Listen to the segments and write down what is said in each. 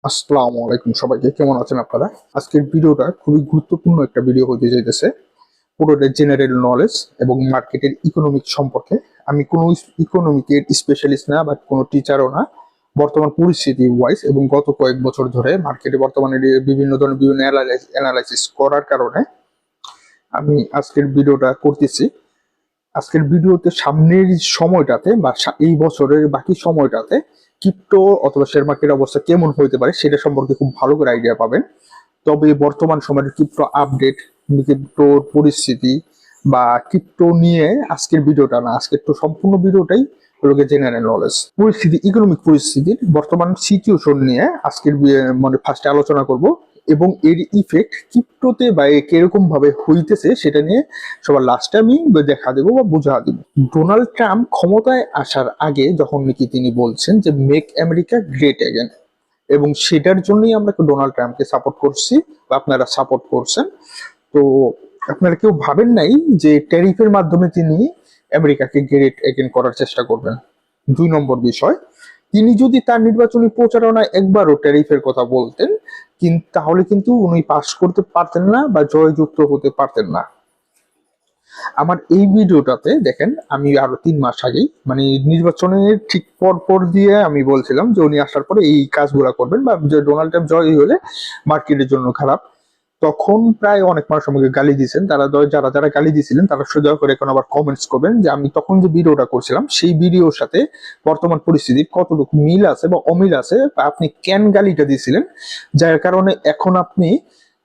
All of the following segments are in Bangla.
আসসালামু আলাইকুম সবাইকে, কেমন আছেন আপনারা? আজকের ভিডিওটা খুবই গুরুত্বপূর্ণ একটা ভিডিও হতে যাইতেছে। পুরোটা জেনারেল নলেজ এবং মার্কেটের ইকোনমিক সম্পর্কে। আমি কোনো ইকোনমিকের স্পেশালিস্ট না, বাট কোনো টিচারও না। বর্তমান পরিস্থিতি ওয়াইজ এবং গত কয়েক বছর ধরে মার্কেটে বর্তমানে বিভিন্ন ধরনের বিভিন্ন অ্যানালাইসিস করার কারণে আমি আজকের ভিডিওটা করতেছি। আজকের ভিডিওতে সামনের সময়টাতে বা এই বছরের বাকি সময়টাতে ক্রিপ্টো অথবা শেয়ার মার্কেটের অবস্থা কেমন হইতে পারে সেটা সম্পর্কে খুব ভালো করে আইডিয়া পাবেন। তবে বর্তমান সময়ের ক্রিপ্টো আপডেট, ক্রিপ্টোর পরিস্থিতি বা ক্রিপ্টো নিয়ে আজকের ভিডিওটা না, আজকের তো সম্পূর্ণ ভিডিওটাই হলো জেনারেল নলেজ পরিস্থিতি, ইকোনমিক পরিস্থিতির বর্তমান সিচুয়েশন নিয়ে আজকের মানে ফার্স্টে আলোচনা করব এবং এর ইফেক্ট ক্রিপ্টোতে বা কিরকম ভাবে হইতেছে সেটা নিয়ে সবার লাস্টে আমি দেখা দেবো বা বুঝা দেব। ডোনাল্ড ট্রাম্প ক্ষমতায় আসার আগে যখন নাকি তিনি বলছেন যে মেক আমেরিকা গ্রেট অ্যাগেন, এবং সেটার জন্যই আমরা ডোনাল্ড ট্রাম্পকে সাপোর্ট করছি বা আপনারা সাপোর্ট করছেন। তো আপনারা কেউ ভাবেন নাই যে ট্যারিফের মাধ্যমে তিনি আমেরিকাকে গ্রেট এগেন করার চেষ্টা করবেন। 2 নম্বর বিষয়, তিনি যদি তার নির্বাচনী প্রচারণায় একবারও ট্যারিফের কথা বলতেন তাহলে কিন্তু উনি পাশ করতে পারতেন না বা জয়যুক্ত হতে পারতেন না। আমার এই ভিডিওটাতে দেখেন, আমি আরো 3 মাস আগেই মানে নির্বাচনের ঠিক পর পর দিয়ে আমি বলছিলাম যে উনি আসার পরে এই কাজগুলা করবেন বা যে ডোনাল্ড ট্রাম্প জয় হলে মার্কেটের জন্য খারাপ। তখন প্রায় অনেক মানুষ আমাকে গালি দিয়েছেন, তারা যারা যারা গালি দিয়েছিলেন তারা সোজা করে এখন আবার কমেন্টস করবেন যে আমি তখন যে ভিডিওটা করছিলাম সেই ভিডিওর সাথে বর্তমান পরিস্থিতির কতটুকু মিল আছে বা অমিল আছে, বা আপনি কেন গালিটা দিয়েছিলেন, যার কারণে এখন আপনি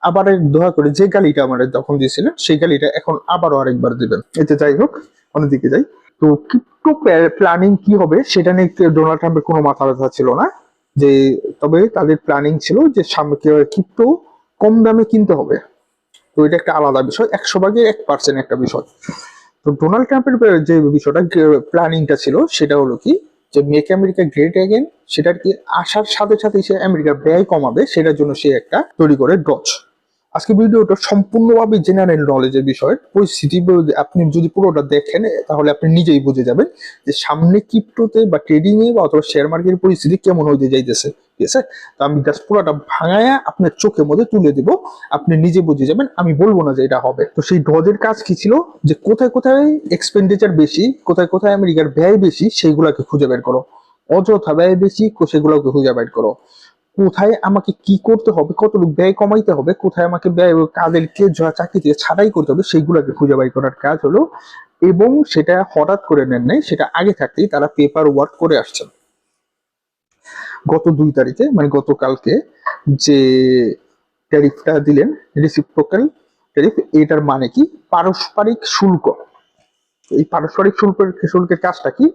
আবার দয়া করে যে গালিটা আমার তখন দিয়েছিলেন সেই গালিটা এখন আবারও আরেকবার দিবেন। এতে যাই হোক, অন্যদিকে যাই। তো ক্রিপ্টো প্ল্যানিং কি হবে সেটা নিয়ে ডোনাল্ড ট্রাম্পের কোনো মাথা ব্যথা ছিল না। যে তবে তাদের প্ল্যানিং ছিল যে সামনে ক্রিপ্টো কম দামে কিনতে হবে। তো এটা একটা আলাদা বিষয়, 100%, 1% একটা বিষয়। তো ডোনাল্ড ট্রাম্পের যে বিষয়টা প্ল্যানিংটা ছিল সেটা হলো কি, যে মেক আমেরিকা গ্রেট এগেন, সেটার কি আসার সাথে সাথে সে আমেরিকার ব্যয় কমাবে, সেটার জন্য সে একটা তৈরি করে ডজ। আজকে ভিডিওটা সম্পূর্ণভাবে জেনারেল নলেজের বিষয় পরিস্থিতি। আপনি যদি পুরোটা দেখেন তাহলে আপনি নিজেই বুঝে যাবেন যে সামনে ক্রিপ্টোতে বা ট্রেডিং এ বা অথবা শেয়ার মার্কেটের পরিস্থিতি কেমন হইতে যাইতেছে। ঠিক আছে, তো আমি জাস্ট পুরোটা ভাঙায়া আপনার চোখের মধ্যে তুলে দিব, আপনি নিজে বুঝে যাবেন, আমি বলবো না যে এটা হবে। তো সেই ডজের কাজ কি ছিল, যে কোথায় কোথায় এক্সপেন্ডিচার বেশি, কোথায় কোথায় আমেরিকার ব্যয় বেশি সেইগুলাকে খুঁজে বের করো, অযথা ব্যয় বেশি সেগুলোকে খুঁজে বের করো, কোথায় আমাকে কি করতে হবে, কতটুকু ব্যয় কমাইতে হবে, কোথায় আমাকে ব্যয় কাদেরকে চাকরি থেকে ছাড়াই করতে হবে সেইগুলোকে খুঁজে বাই করার কাজ হলো। এবং সেটা হঠাৎ করে নেন নাই, সেটা আগে থাকতেই তারা পেপার ওয়ার্ক করে আসছেন। গত 2 তারিখে মানে গতকালকে যে ট্যারিফটা দিলেন, রেসিপ্রোকাল ট্যারিফ, এটার মানে কি, পারস্পরিক শুল্ক। এই পারস্পরিক শুল্কের কাজটা কি,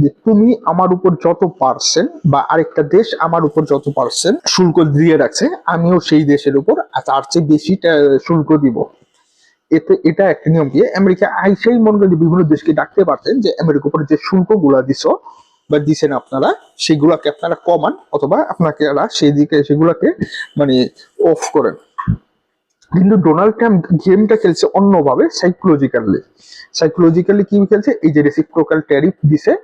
যে তুমি আমার উপর যত পার্সেন্ট বা আরেকটা দেশ আমার উপর যত পার্সেন্ট শুল্ক দিয়ে রাখছে, আমিও সেই দেশের উপর তার চেয়ে বেশি শুল্ক দিব। এতে এটা একটা নিয়ম দিয়ে আমেরিকা আইসাই মনে করেন বিভিন্ন দেশকে ডাকতে পারতেন যে আমেরিকার উপর যে শুল্ক গুলা দিছ বা দিছেন আপনারা, সেগুলাকে আপনারা কমান অথবা আপনাকে সেই দিকে সেগুলাকে মানে অফ করেন। কিন্তু ডোনাল্ড ট্রাম্প গেমটা খেলছে অন্যভাবে, সাইকোলজিক্যালি কি খেলছে, এই যে রেসিপ্রোকাল ট্যারিফ দিছে,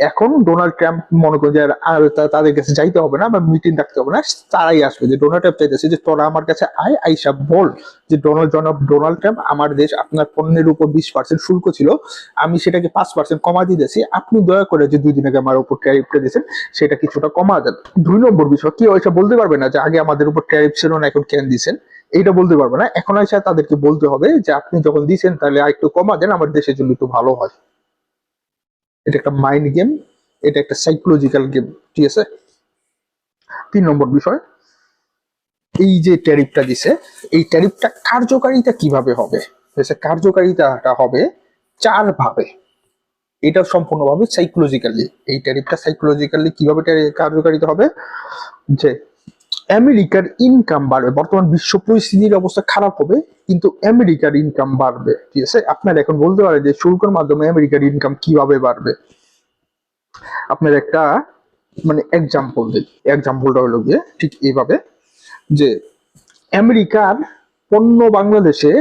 এখন ডোনাল্ড ট্রাম্প মনে করে যে আর তাদের কাছে যাইতে হবে না বা মিটিং রাখতে হবে না, তারাই আসবে। যে ডোনাল্ড ট্রাম্প চাইতেছে যে তোরা আমার কাছে আইসা বল যে ডোনাল্ড ট্রাম্প, আমার দেশ আপনার পণ্যের উপর 20% শুল্ক ছিল, আমি সেটাকে 5% কমা দিয়েছি, আপনি দয়া করে যে 2 দিন আগে আমার উপর ট্যারিফটা দিয়েছেন সেটা কিছুটা কমা দেন। 2 নম্বর বিষয়, কেউ এসে বলতে পারবে না যে আগে আমাদের উপর ট্যারিফ ছিল না এখন কেন দিচ্ছেন, এইটা বলতে পারবে না। এখন আইসা তাদেরকে বলতে হবে যে আপনি যখন দিচ্ছেন তাহলে আর একটু কমা দেন, আমার দেশের জন্য একটু ভালো হয়। এটা একটা মাইন্ড গেম, এটা একটা সাইকোলজিক্যাল গেম। ঠিক আছে, 3 নম্বর বিষয়, এই যে ট্যারিফটা দিছে, এই ট্যারিফটা কার্যকারিতা কিভাবে হবে, কার্যকারিতাটা হবে 4 ভাবে। এটা সম্পূর্ণভাবে সাইকোলজিক্যালি, এই ট্যারিফটা সাইকোলজিক্যালি কিভাবে কার্যকারিতা হবে, যে আমেরিকার ইনকাম বাড়বে। বর্তমান বিশ্ব পরিস্থিতির অবস্থা খারাপ হবে কিন্তু আমেরিকার ইনকাম বাড়বে। ঠিক আছে, আপনারা এখন বলতে পারেন যে শুল্কের মাধ্যমে আমেরিকার ইনকাম কিভাবে বাড়বে। আপনার একটা মানে এক্সাম্পল দিই, এক্সাম্পলটা হলো গিয়ে ঠিক এইভাবে, যে আমেরিকার পণ্য বাংলাদেশে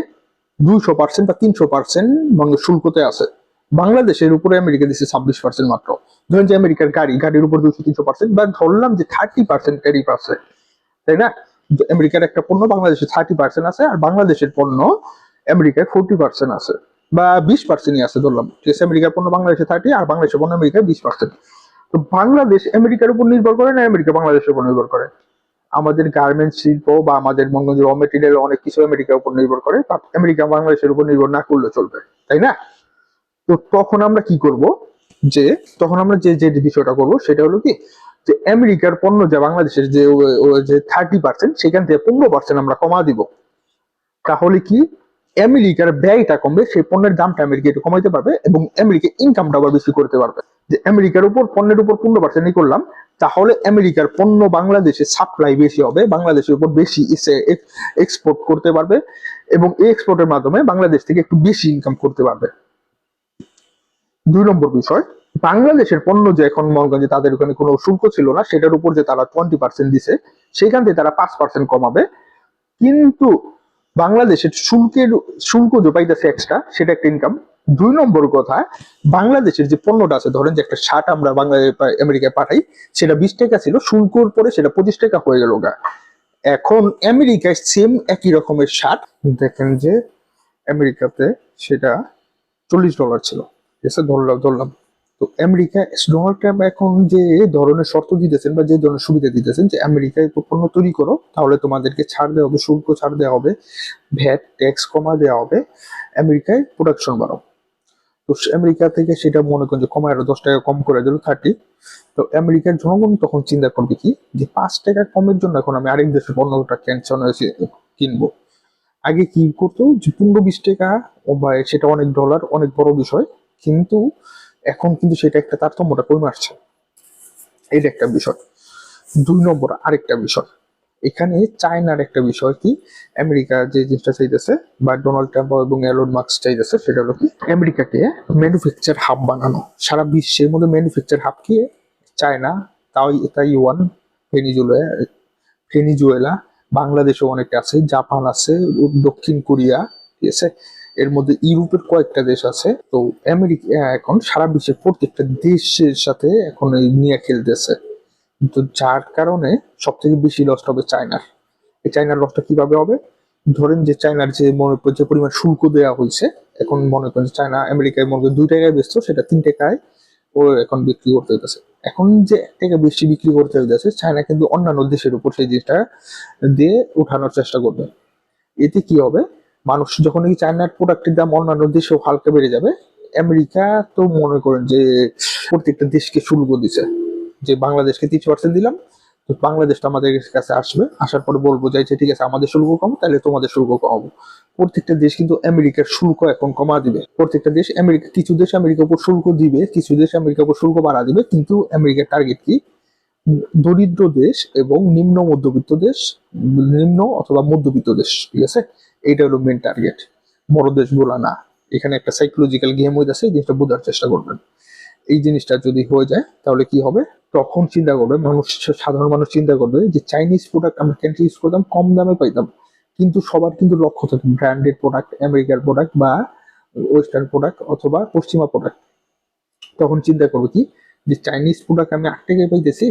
200% বা 300% শুল্কতে আছে, বাংলাদেশের উপরে আমেরিকা দিচ্ছে 26% মাত্র। ধরেন যে আমেরিকার গাড়ির উপর 200-300% বা ধরলাম যে 30% ট্যারিফ আছে, তাই না? আমেরিকার একটা পণ্য বাংলাদেশে 30% আছে, আর বাংলাদেশের পণ্য আমেরিকায় 40% আছে, বা 20%ই আছে ধরলাম, ঠিক আছে? আমেরিকার পণ্য বাংলাদেশে 30, আর বাংলাদেশের পণ্য আমেরিকায় 20%। তো বাংলাদেশ আমেরিকার উপর নির্ভর করে না আমেরিকা বাংলাদেশের উপর নির্ভর করে? আমাদের গার্মেন্টস শিল্প বা আমাদের মনে র মেটেরিয়াল অনেক কিছু আমেরিকার উপর নির্ভর করে, বাট আমেরিকা বাংলাদেশের উপর নির্ভর না করলে চলবে, তাই না? তো তখন আমরা কি করব, যে তখন আমরা যে বিষয়টা করব সেটা হলো কি, যে আমেরিকার পণ্য যা বাংলাদেশের যে 30%, সেখান থেকে 15% আমরা কমা দিব। তাহলে কি আমেরিকার ব্যয়টা কমবে, সেই পণ্যের দামটা আমেরিকা একটু কমাইতে পারবে, এবং আমেরিকা ইনকামটা আবার বেশি করতে পারবে। যে আমেরিকার উপর পণ্যের উপর 15% করলাম, তাহলে আমেরিকার পণ্য বাংলাদেশে সাপ্লাই বেশি হবে, বাংলাদেশের উপর বেশি এক্সপোর্ট করতে পারবে, এবং এই এক্সপোর্টের মাধ্যমে বাংলাদেশ থেকে একটু বেশি ইনকাম করতে পারবে। 2 নম্বর বিষয়, বাংলাদেশের পণ্য যে এখন মনে করেন যে তাদের ওখানে কোনো শুল্ক ছিল না, সেটার উপর যে তারা 20% দিছে, সেখান থেকে তারা 5% কমাবে, কিন্তু বাংলাদেশের শুল্ক যে পাইতেছে এক্সট্রা, সেটা একটা ইনকাম। 2 নম্বর কথা, বাংলাদেশের যে পণ্যটা আছে, ধরেন যে একটা শার্ট আমরা আমেরিকায় পাঠাই, সেটা 20 টাকা ছিল, শুল্কর পরে সেটা 25 টাকা হয়ে গেল গা। এখন আমেরিকায় সেম একই রকমের শার্ট, দেখেন যে আমেরিকাতে সেটা $40 ছিল, ঠিক আছে? ধরলাম। তো আমেরিকা ডোনাল্ড ট্রাম্প এখন যে ধরনের শর্ত দিতেছেন বা যে ধরনের সুবিধা দিতেছেন, যে আমেরিকায় পণ্য তৈরি করো, তাহলে তোমাদেরকে ছাড় দেওয়া হবে, শুল্ক ছাড় দেওয়া হবে, ভ্যাট ট্যাক্স কমা দেওয়া হবে, আমেরিকায় প্রোডাকশন বাড়াও। তো আমেরিকা থেকে সেটা মনে করেন যে কমায় আরো 10 টাকা কম করে দিল, 30। তো আমেরিকার জনগণ তখন চিন্তা করবে কি, যে 5 টাকা কমের জন্য এখন আমি আরেক দেশের পণ্যটা কিনবো। আগে কি করতো, যে 15-20 টাকা, বা সেটা অনেক ডলার, অনেক বড় বিষয়, কিন্তু এখন কিন্তু সেটা একটা তারতম্যটা কমে আসছে, এটা একটা বিষয়। 2 নম্বর আরেকটা বিষয়, এখানে চায়নার একটা বিষয় কি, আমেরিকা যে জিনিসটা চাইতেছে, বা ডোনাল্ড ট্রাম্প এবং এলন মাস্ক চাইতেছে, সেটা হলো কি, আমেরিকাকে ম্যানুফ্যাকচার হাব বানানো। সারা বিশ্বের মধ্যে ম্যানুফ্যাকচার হাব কি, চায়না, তাইওয়ান, ভেনিজুয়েলা, বাংলাদেশও অনেকটা আছে, জাপান আছে, দক্ষিণ কোরিয়া, ঠিক আছে? এর মধ্যে ইউরোপের কয়েকটা দেশ আছে। তো আমেরিকা এখন সারা বিশ্বের প্রত্যেকটা দেশের সাথে এখন নিয়ে খেলতেছে, তো যার কারণে সব থেকে বেশি লস হবে চায়নার। এই চায়নার লসটা কিভাবে হবে, ধরেন যে চায়নার যে পরিমাণ শুল্ক দেওয়া হয়েছে, এখন মনে করেন চায়না আমেরিকায় মনে করেন 2 টাকায় বেচতো, সেটা 3 টাকায় ও এখন বিক্রি করতে হইতেছে। এখন যে 1 টাকা বেশি বিক্রি করতে হইতেছে, চায়না কিন্তু অন্যান্য দেশের উপর সেই জিনিসটা দিয়ে উঠানোর চেষ্টা করবে। এতে কি হবে, মানুষ যখন এই চায়নার প্রোডাক্টের দাম অন্যান্য দেশেও হালকা বেড়ে যাবে। আমেরিকা তো মনে করেন যে প্রত্যেকটা দেশকে শুল্ক দিছে, যে বাংলাদেশকে 30% দিলাম, তো বাংলাদেশটা আমাদের কাছে আসবে, আসার পরে বলবো যে ঠিক আছে আমাদের শুল্ক কম, তাহলে তোমাদের শুল্ক কমাবো। প্রত্যেকটা দেশ কিন্তু আমেরিকার শুল্ক এখন কমা দিবে, প্রত্যেকটা দেশ কিছু দেশ আমেরিকার উপর শুল্ক দিবে, কিছু দেশ আমেরিকার উপর শুল্ক বাড়া দিবে, কিন্তু আমেরিকার টার্গেট কি, দরিদ্র দেশ এবং নিম্ন মধ্যবিত্ত দেশ, নিম্ন অথবা মধ্যবিত্ত দেশ, ঠিক আছে? এইটা হলো মেন টার্গেট, বড় দেশগুলো না। এখানে একটা সাইকোলজিক্যাল গেম হয়ে যাচ্ছে, এই জিনিসটা বোঝার চেষ্টা করবেন। এই জিনিসটা যদি হয়ে যায়, তাহলে কি হবে, তখন চিন্তা করবে মানুষ, সাধারণ মানুষ চিন্তা করবে যে চাইনিজ প্রোডাক্ট আমরা কেন ইউজ করতাম, কম দামে পাইতাম। কিন্তু সবার কিন্তু লক্ষ্য থাকে ব্র্যান্ডেড প্রোডাক্ট, আমেরিকার প্রোডাক্ট বা ওয়েস্টার্ন প্রোডাক্ট অথবা পশ্চিমা প্রোডাক্ট। তখন চিন্তা করবে কি, যে চাইনিজ প্রোডাক্ট আমি 8 টাকায় পাইতেছি,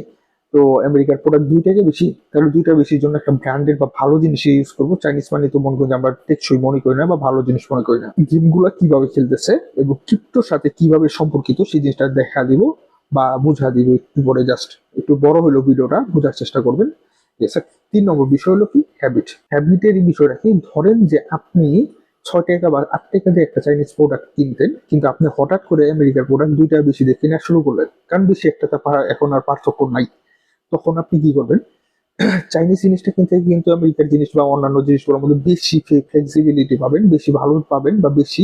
তো আমেরিকার প্রোডাক্ট 2 টাকা বেশি, তাহলে 2 টাকা বেশির জন্য একটা ব্র্যান্ডেড বা ভালো জিনিস ইউজ করবো। চাইনিজ মানে তো মনে করি আমরা টেকসই মনে করি না বা ভালো জিনিস মনে করি না। গেমগুলো কিভাবে খেলতেছে এবং ক্রিপ্টোর সাথে কিভাবে সম্পর্কিত, সেই জিনিসটা দেখা দিব বা বুঝা দিব একটু পরে। জাস্ট একটু বড় হলো ভিডিওটা, বোঝার চেষ্টা করবেন। 3 নম্বর বিষয় হলো কি, হ্যাবিটের বিষয়টা কি, ধরেন যে আপনি 6 টাকা বা 8 টাকা দিয়ে একটা চাইনিজ প্রোডাক্ট কিনতেন, কিন্তু আপনি হঠাৎ করে আমেরিকার প্রোডাক্ট 2 টাকা বেশি দিয়ে কেনা শুরু করলেন, কারণ বেশি একটা এখন আর পার্থক্য নাই। তখন আপনি কি করবেন, চাইনিজ জিনিসটা কিনতে কিন্তু আমেরিকার জিনিস বা অন্যান্য জিনিসগুলোর মধ্যে বেশি ফ্লেক্সিবিলিটি পাবেন, বেশি ভালো পাবেন, বা বেশি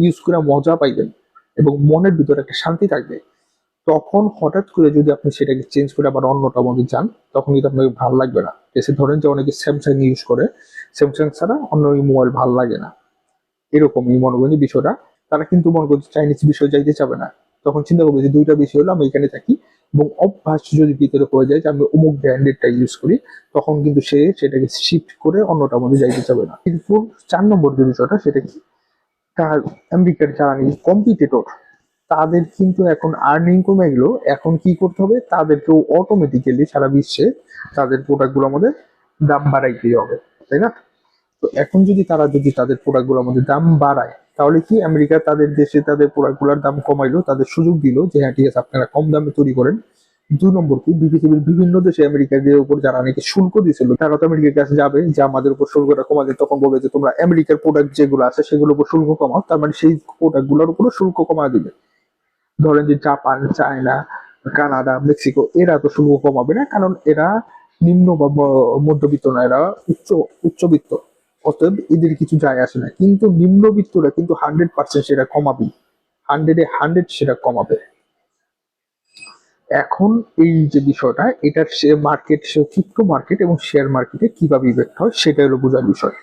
ইউজ করে মজা পাইবেন, এবং মনের ভিতরে একটা শান্তি থাকবে। তখন হঠাৎ করে যদি আপনি সেটাকে চেঞ্জ করে আবার অন্যটা মধ্যে যান, তখন কিন্তু আপনাকে ভালো লাগবে না। এসে ধরেন যে অনেকে স্যামসাং ইউজ করে, স্যামসাং ছাড়া অন্য মোবাইল ভালো লাগে না, এরকমই মনে করেন বিষয়টা। তারা কিন্তু মনে করছে চাইনিজ বিষয় যাইতে চাবে না, তখন চিন্তা করবে যে 2টা বিষয় হলো আমি এখানে থাকি, এবং অভ্যাস যদি ভিতরে হয়ে যায় যে আমি অমুক ব্র্যান্ডেডটা ইউজ করি, তখন কিন্তু সে সেটাকে শিফট করে অন্যটার মধ্যে যাইতে চাবে না। এরপর 4 নম্বর যে বিষয়টা, সেটা কি, তার আমেরিকার যারা কম্পিটিটর, তাদের কিন্তু এখন আর্নিং কমে গেলো। এখন কি করতে হবে, তাদেরকেও অটোমেটিক্যালি সারা বিশ্বে তাদের প্রোডাক্টগুলোর মধ্যে দাম বাড়াইতেই হবে, তাই না? তো এখন যদি তারা তাদের প্রোডাক্টগুলোর মধ্যে দাম বাড়ায়, তাহলে কি আমেরিকা তাদের দেশে তাদের প্রোডাক্টগুলোর দাম কমাইলো, তাদের সুযোগ দিল যে হ্যাঁ ঠিক আছে আপনারা কম দামে তৈরি করেন। দুই নম্বর কি, পৃথিবীর বিভিন্ন দেশে আমেরিকার উপর যারা নাকি শুল্ক দিয়েছিল তারা তো আমেরিকার কাছে যাবে যে আমাদের উপর শুল্কটা কমাতে, তখন বলবে যে তোমরা আমেরিকার প্রোডাক্ট যেগুলো আছে সেগুলোর উপর শুল্ক কমাও, তার মানে সেই প্রোডাক্ট গুলোর উপর শুল্ক কমা দিবে। ধরেন যে জাপান, চায়না, কানাডা, মেক্সিকো, এরা তো শুল্ক কমাবে না, কারণ এরা নিম্ন বা মধ্যবিত্ত না, এরা উচ্চবিত্ত, অতএব এদের কিছু যায় আসে না। কিন্তু নিম্নবিত্তরা কিন্তু 100% সেটা কমাবে, 100-এ 100 সেটা কমাবে। এখন এই যে বিষয়টা, এটার মার্কেট, ক্রিপ্টো মার্কেট এবং শেয়ার মার্কেটে কিভাবে ইফেক্ট হয় সেটা হলো বোঝার বিষয়।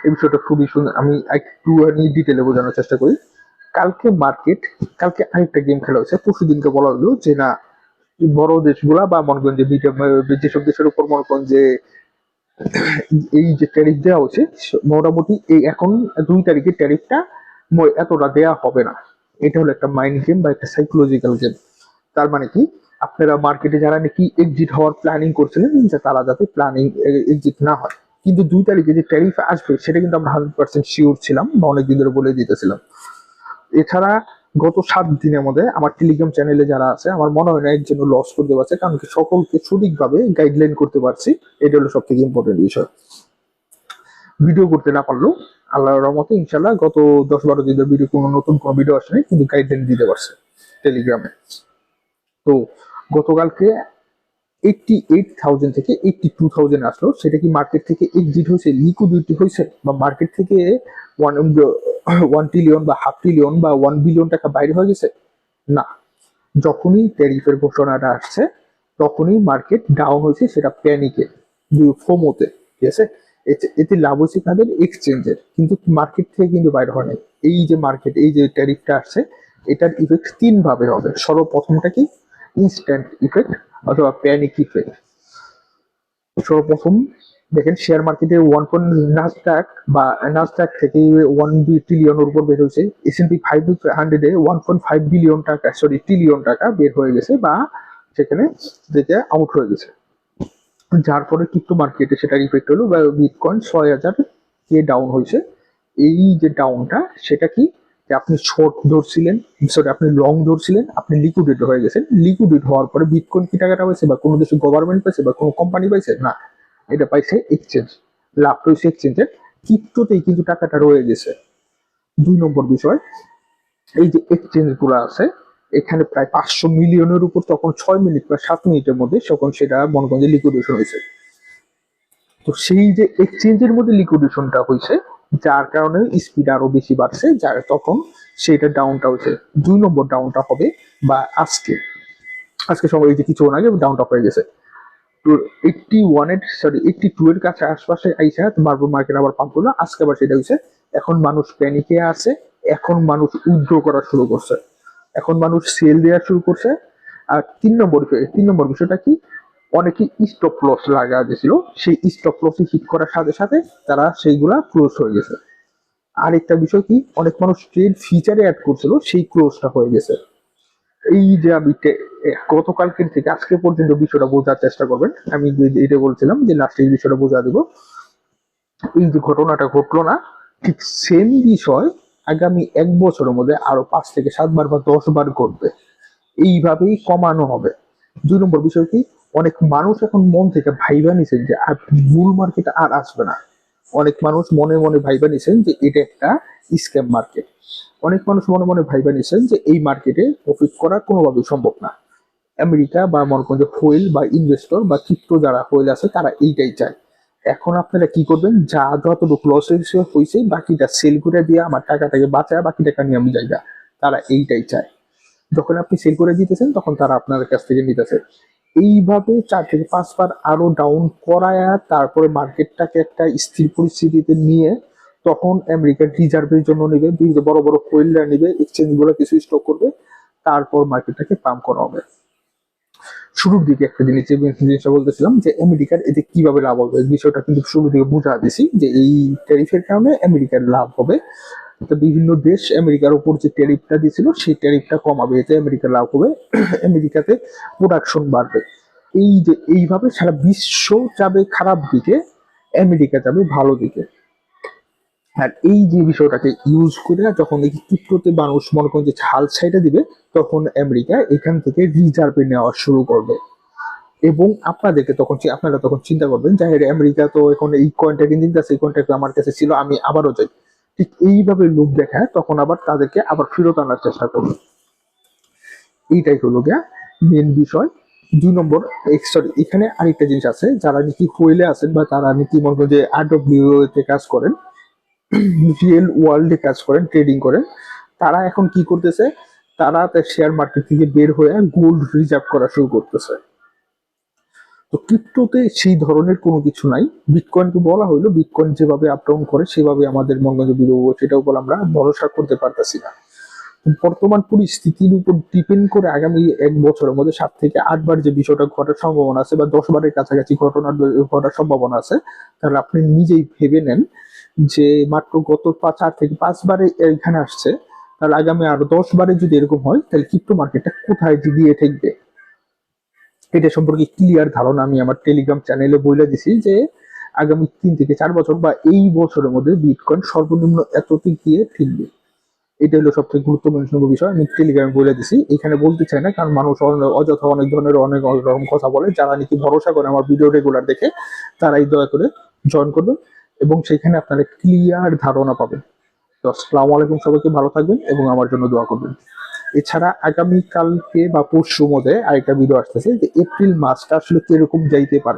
এই বিষয়টা খুবই সুন্দর, আমি একটু ডিটেলে বোঝানোর চেষ্টা করি। কালকে আরেকটা গেম খেলা হয়েছে, পরশু দিনকে বলা হলো যে না, বড় দেশগুলা বা মনে করেন যে যেসব দেশের উপর মনে করেন যে এই যে ট্যারিফ দেওয়া হচ্ছে, মোটামুটি এই এখন 2 তারিখে ট্যারিফটা এতটা দেয়া হবে না। এটা হলো একটা মাইন্ড গেম বা একটা সাইকোলজিক্যাল গেম। তার মানে কি, আপনারা মার্কেটে যারা নাকি এক্সিট হওয়ার প্ল্যানিং করছিলেন যে তারা যাতে এক্সিট না হয়, কিন্তু 2 তারিখে যে ট্যারিফ আসবে সেটা কিন্তু আমরা 100% শিওর ছিলাম বা অনেকদিন ধরে বলে দিতেছিলাম। এছাড়া গত 7 দিনের মধ্যে আমার টেলিগ্রাম চ্যানেলে যারা আছে, আমার মনে হয় না একজন লস করতে পারছে, কারণ কি সকলকে সঠিকভাবে গাইডলাইন করতে পারছি। এটা হলো সব থেকে ইম্পর্টেন্ট বিষয়। ভিডিও করতে না পারলেও আল্লাহর রহমতে ইনশাল্লাহ গত 10-12 দিনের ভিডিও কোনো নতুন কোনো ভিডিও আসেনি, কিন্তু গাইডলাইন দিতে পারছে টেলিগ্রামে। তো গতকালকে 88,000 থেকে 82,000 আসলো, সেটা কি মার্কেট থেকে এক্সিট হয়েছে, লিকুইডিটি হয়েছে, বা মার্কেট থেকে 1 ট্রিলিয়ন বা হাফ ট্রিলিয়ন বা 1 বিলিয়ন টাকা বাইরে হয়ে গেছে? না। যখনই ট্যারিফের ঘোষণাটা আসছে তখনই মার্কেট ডাউন হয়েছে, সেটা প্যানিকে, ফোমোতে, ঠিক আছে? এতে লাভ হয়েছে তাদের এক্সচেঞ্জের, কিন্তু মার্কেট থেকে কিন্তু বাইরে হয় নাই। এই যে মার্কেট, এই যে ট্যারিফটা আসছে, এটার ইফেক্ট 3 ভাবে হবে। সর্বপ্রথমটা কি, ইনস্ট্যান্ট ইফেক্ট অথবা প্যানিক ইফেক্ট। সর্বপ্রথম দেখেন শেয়ার মার্কেটে নাসডাক থেকে 1 ট্রিলিয়নের উপর বের হয়েছে, S&P 500-এ 1.5 বিলিয়ন টাকা, ট্রিলিয়ন টাকা বের হয়ে গেছে বা সেখানে যেটা আউট হয়ে গেছে। যার পরে ক্রিপ্টো মার্কেটে সেটার ইফেক্ট হলো, বা বিটকয়েন 6,000 কে ডাউন হয়েছে। এই যে ডাউনটা, সেটা কি, যে আপনি শর্ট ধরছিলেন, আপনি লং ধরছিলেন, আপনি লিকুইডেট হয়ে গেছেন। লিকুইডেট হওয়ার পরে বিটকয়েন কি টাকাটা পাইছে, বা কোনো দেশের গভর্নমেন্ট পাইছে, বা কোনো কোম্পানি পাইছে? না, এটা পাইছে এক্সচেঞ্জ। লাভ হয়েছে এক্সচেঞ্জের, ক্রিপ্টোতেই কিন্তু টাকাটা রয়ে গেছে। 2 নম্বর বিষয়, এই যে এক্সচেঞ্জ গুলো আছে, এখানে প্রায় 500 মিলিয়নের উপর তখন 6 মিনিট বা 7 মিনিটের মধ্যে তখন সেটা মনে করেন যে লিকুইডেশন হয়েছে। তো সেই যে এক্সচেঞ্জের মধ্যে লিকুইডেশনটা হয়েছে, যার কারণে স্পিড আরো বেশি বাড়ছে, যার তখন সেটা ডাউনটা হয়েছে। 2 নম্বর ডাউনটা হবে, বা আজকে সময় এই যে কিছুক্ষণ আগে ডাউনটা হয়ে গেছে, তো 82-এর কাছে আশপাশে আইসা মার্বল মার্কেট আবার পাম্প করলো, আজকে আবার সেটা হয়েছে। এখন মানুষ প্যানিকে আছে, এখন মানুষ উইথড্র করা শুরু করছে, এখন মানুষ সেল দেওয়া শুরু করছে। আর 3 নম্বর বিষয়টা কি, অনেকে স্টপ লস লাগা দিয়েছিল, সেই স্টপ লস হিট করার সাথে সাথে তারা সেইগুলা ক্লোজ হয়ে গেছে। আরেকটা বিষয় কি, অনেক মানুষ ট্রেড ফিচারে অ্যাড করছিল, সেই ক্লোজটা হয়ে গেছে। এই যে আমি গতকালকের থেকে আজকে পর্যন্ত বিষয়টা বোঝার চেষ্টা করবেন। আমি এটা বলছিলাম যে লাস্টে এই বিষয়টা বোঝা দিব। এই যে ঘটনাটা ঘটলো না, ঠিক সেম বিষয় আগামী 1 বছরের মধ্যে আরো 5 থেকে 7 বার বা 10 বার ঘটবে। এইভাবেই কমানো হবে। 2 নম্বর বিষয় কি, অনেক মানুষ এখন মন থেকে ভাইবা নিছেন যে আর বুল মার্কেট আর আসবে না। অনেক মানুষ মনে মনে ভাইবা নিছেন যে এটা একটা স্ক্যাম মার্কেট। অনেক মানুষ মনে মনে ভাইবা নিছেন যে এই মার্কেটে প্রফিট করা কোনোভাবেই সম্ভব না। আমেরিকা বা মনে করেন যে হোয়েল বা ইনভেস্টর বা ক্রিপ্টো যারা হোয়েল আছে, তারা এইটাই চায়। এখন আপনারা কি করবেন, যা যতটুকু লস হয়েছে বাকিটা সেল করে দিয়ে আমার টাকাটাকে বাঁচায়, বাকি টাকা নিয়ে আমি জায়গা, তারা এইটাই চায়। যখন আপনি সেল করে দিতেছেন তখন তারা আপনার কাছ থেকে নিতেছে। এইভাবে 4 থেকে 5 বার আরো ডাউন করায়া তারপরে মার্কেটটাকে একটা স্থির পরিস্থিতিতে নিয়ে তখন আমেরিকার রিজার্ভের জন্য নেবে, বড় বড় হোল্ডার নেবে, এক্সচেঞ্জ গুলো কিছু স্টক করবে, তারপর মার্কেটটাকে পাম্প করা হবে। শুরুর দিকে একটা জিনিসটা বলতেছিলাম যে আমেরিকার এতে কিভাবে লাভ হবে, বিষয়টা কিন্তু শুরু দিকে বুঝা দিছি যে এই ট্যারিফের কারণে আমেরিকার লাভ হবে। তো বিভিন্ন দেশ আমেরিকার উপর যে ট্যারিফটা দিয়েছিল সেই ট্যারিফটা কমাবে, এতে আমেরিকার লাভ হবে, আমেরিকাতে প্রোডাকশন বাড়বে। এই যে এইভাবে সারা বিশ্ব যাবে খারাপ দিকে, আমেরিকা যাবে ভালো দিকে। আর এই যে বিষয়টাকে ইউজ করে যখন এই ক্রিপ্টোতে মানুষ মনে করেন যে হাল ছাইটা দিবে, তখন আমেরিকা এখান থেকে রিজার্ভে নেওয়া শুরু করবে। এবং আপনারা তখন চিন্তা করবেন যে হ্যাঁ, আমেরিকা তো এখন এই কয়েনটা কিনে দিতেছে, এই কয়েনটা আমার কাছে ছিল, আমি আবারও যাই। ঠিক এইভাবে লোক দেখায় তখন আবার তাদেরকে আবার ফেরত আনার চেষ্টা করবে। এইটাই হলো গিয়া মেন বিষয়। 2 নম্বর, সরি, এখানে আরেকটা জিনিস আছে, যারা নাকি হোয়েলে আছেন বা তারা নাকি মনে করেন যে RWA তে কাজ করেন, রিয়েল ওয়ার্ল্ডে কাজ করেন, ট্রেডিং করেন, তারা এখন কি করতেছে, তারা তার শেয়ার মার্কেট থেকে বের হয়ে গোল্ড রিজার্ভ করা শুরু করতেছে। তো ক্রিপ্টোতে সেই ধরনের কোনো কিছু নাই। বিটকয়েনকে বলা হইলো বিটকয়েন যেভাবে আপ ডাউন করে সেভাবে আমাদের মঙ্গলে বিরোধ, সেটার উপর আমরা ভরসা করতে পারতেছি না। বর্তমান পরিস্থিতির উপর ডিপেন্ড করে আগামী 1 বছরের মধ্যে 7 থেকে 8 বার যে বিষয়টা ঘটার সম্ভাবনা আছে বা 10 বারের কাছাকাছি ঘটার সম্ভাবনা আছে, তাহলে আপনি নিজেই ভেবে নেন যে মাত্র গত 4 থেকে 5 বারে এখানে আসছে, তাহলে আগামী আরো 10 বারে যদি এরকম হয়, তাহলে ক্রিপ্টো মার্কেটটা কোথায় গিয়ে ঠেকবে। এটা সম্পর্কে ক্লিয়ার ধারণা আমি আমার টেলিগ্রাম চ্যানেলে বলে দিছি যে আগামী 3 থেকে 4 বছর বা এই বছরের মধ্যে বিটকয়েন সর্বনিম্ন এতটি গিয়ে ঠেকবে। এটা হলো সবথেকে গুরুত্বপূর্ণ বিষয়, আমি টেলিগ্রামে বলে দিছি, এখানে বলতে চাই না, কারণ মানুষ অযথা অনেক ধরনের অনেক রকম কথা বলে। যারা নাকি ভরসা করে আমার ভিডিও রেগুলার দেখে, তারাই দয়া করে জয়েন করবেন এবং সেখানে আপনারা ক্লিয়ার ধারণা পাবেন। তো আসসালামু আলাইকুম, সবাইকে ভালো থাকবেন এবং আমার জন্য দোয়া করবেন। এছাড়া আগামী কালকে বা পরশু মধ্যে আরেকটা ভিডিও আসতেছে যে এপ্রিল মাসটা আসলে কিরকম যাইতে পারে।